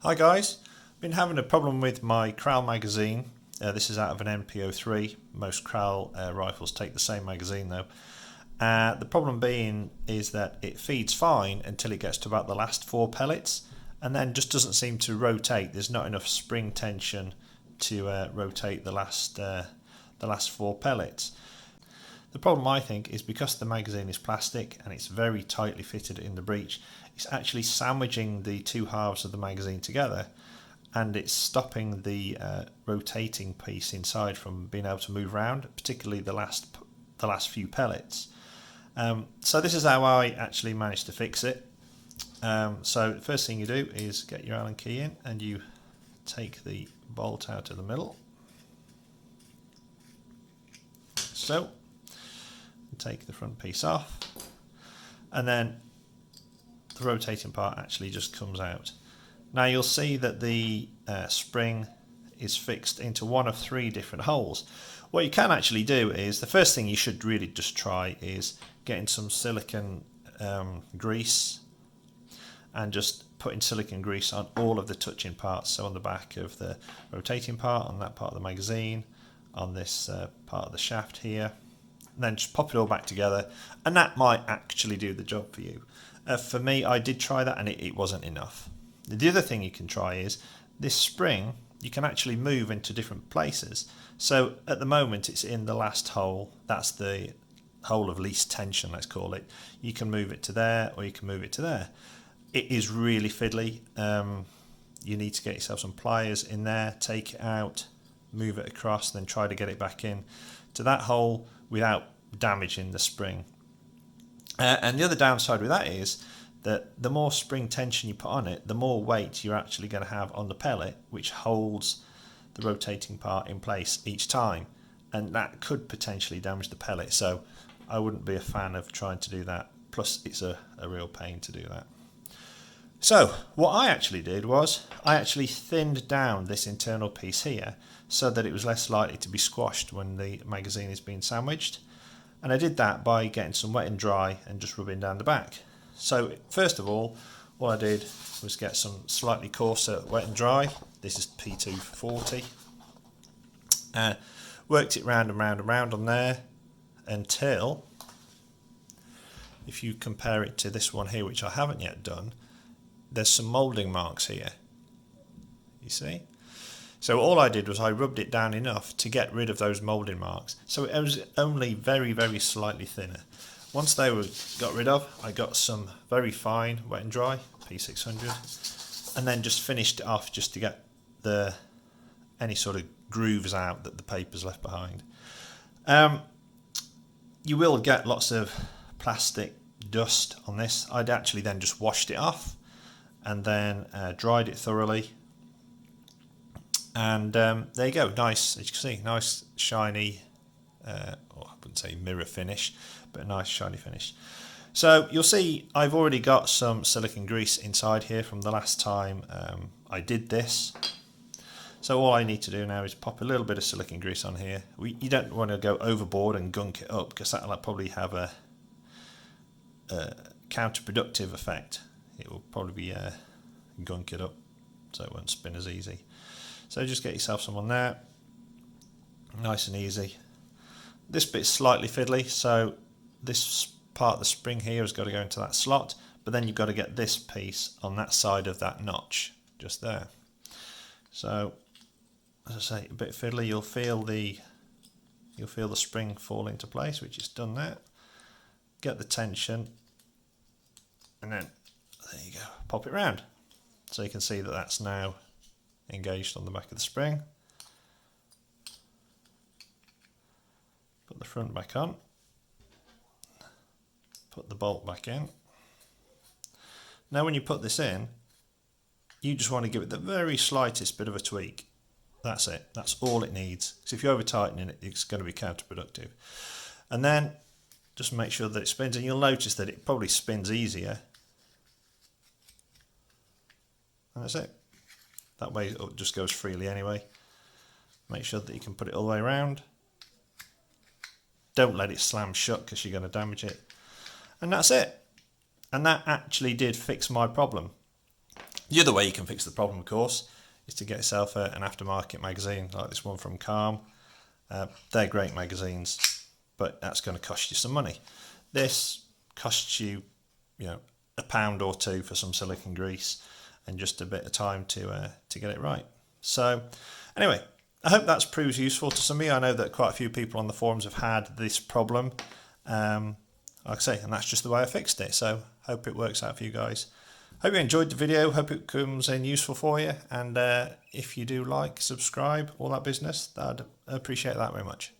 Hi guys, been having a problem with my Kral magazine. This is out of an NPO3. Most Kral rifles take the same magazine though. The problem being is that it feeds fine until it gets to about the last 4 pellets and then just doesn't seem to rotate. There's not enough spring tension to rotate the last 4 pellets. The problem I think is because the magazine is plastic and it's very tightly fitted in the breech, it's actually sandwiching the two halves of the magazine together and it's stopping the rotating piece inside from being able to move around, particularly the last few pellets. So this is how I actually managed to fix it. So the first thing you do is get your Allen key in and you take the bolt out of the middle. So take the front piece off and then the rotating part actually just comes out. Now you'll see that the spring is fixed into one of 3 different holes. What you can actually do is, the first thing you should really just try is getting some silicone grease and just putting silicone grease on all of the touching parts, so on the back of the rotating part, on that part of the magazine, on this part of the shaft here, and then just pop it all back together and that might actually do the job for you. For me, I did try that and it wasn't enough. The other thing you can try is this spring you can actually move into different places. So at the moment it's in the last hole, that's the hole of least tension, let's call it. You can move it to there or you can move it to there. It is really fiddly. You need to get yourself some pliers in there, take it out, move it across, then try to get it back in to that hole without damaging the spring. And the other downside with that is that the more spring tension you put on it, the more weight you're actually going to have on the pellet, which holds the rotating part in place each time, and that could potentially damage the pellet. So I wouldn't be a fan of trying to do that, plus it's a real pain to do that. So what I actually did was I actually thinned down this internal piece here so that it was less likely to be squashed when the magazine is being sandwiched. And I did that by getting some wet and dry and just rubbing down the back. So first of all I did was get some slightly coarser wet and dry. This is P240. Worked it round and round and round on there until, if you compare it to this one here, which I haven't yet done, there's some moulding marks here, you see. So all I did was I rubbed it down enough to get rid of those moulding marks. So it was only very, very slightly thinner. Once they were got rid of, I got some very fine wet and dry, P600, and then just finished it off just to get any sort of grooves out that the paper's left behind. You will get lots of plastic dust on this. I'd actually then just washed it off and then dried it thoroughly. And there you go, nice, as you can see, nice shiny, I wouldn't say mirror finish, but a nice shiny finish. So you'll see I've already got some silicone grease inside here from the last time I did this. So all I need to do now is pop a little bit of silicone grease on here. You don't want to go overboard and gunk it up, because that'll probably have a counterproductive effect. It will probably be gunk it up, so it won't spin as easy. So just get yourself some on there, nice and easy. This bit's slightly fiddly, so this part of the spring here has got to go into that slot, but then you've got to get this piece on that side of that notch, just there. So, as I say, a bit fiddly. You'll feel the spring fall into place, which is done there. Get the tension, and then there you go. Pop it round, so you can see that that's now engaged on the back of the spring. Put the front back on, put the bolt back in. Now when you put this in, you just want to give it the very slightest bit of a tweak. That's it, that's all it needs, because if you over tighten it, it's going to be counterproductive. And then just make sure that it spins, and you'll notice that it probably spins easier. And that's it. That way it just goes freely anyway. Make sure that you can put it all the way around. Don't let it slam shut because you're going to damage it. And that's it. And that actually did fix my problem. The other way you can fix the problem, of course, is to get yourself an aftermarket magazine like this one from Kral. They're great magazines, but that's going to cost you some money. This costs you, £1 or £2 for some silicone grease and just a bit of time to get it right. So anyway, I hope that's proves useful to some of you. I know that quite a few people on the forums have had this problem, like I say, and that's just the way I fixed it. So hope it works out for you guys. Hope you enjoyed the video, hope it comes in useful for you, and if you do like, subscribe, all that business, I'd appreciate that very much.